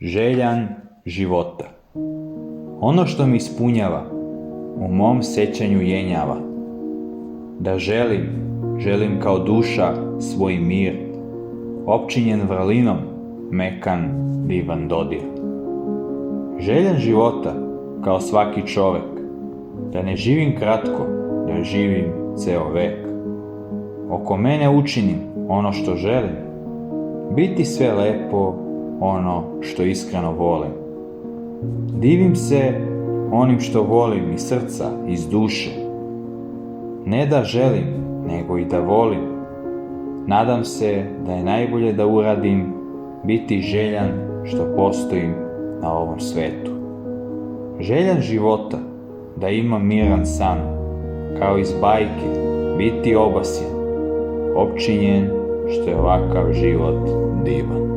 Željan života. Ono što mi ispunjava, u mom sećanju jenjava. Da želim kao duša svoj mir, opčinjen vrlinom, mekan, divan dodir. Željan života, kao svaki čovek, da ne živim kratko, da živim ceo vek. Oko mene učinim ono što želim, biti sve lepo, ono što iskreno volim. Divim se onim što volim iz srca, iz duše. Ne da želim, nego i da volim. Nadam se da je najbolje da uradim, biti željan što postojim na ovom svetu. Željan života, da imam miran san, kao iz bajke, biti obasjan, opčinjen što je ovakav život divan.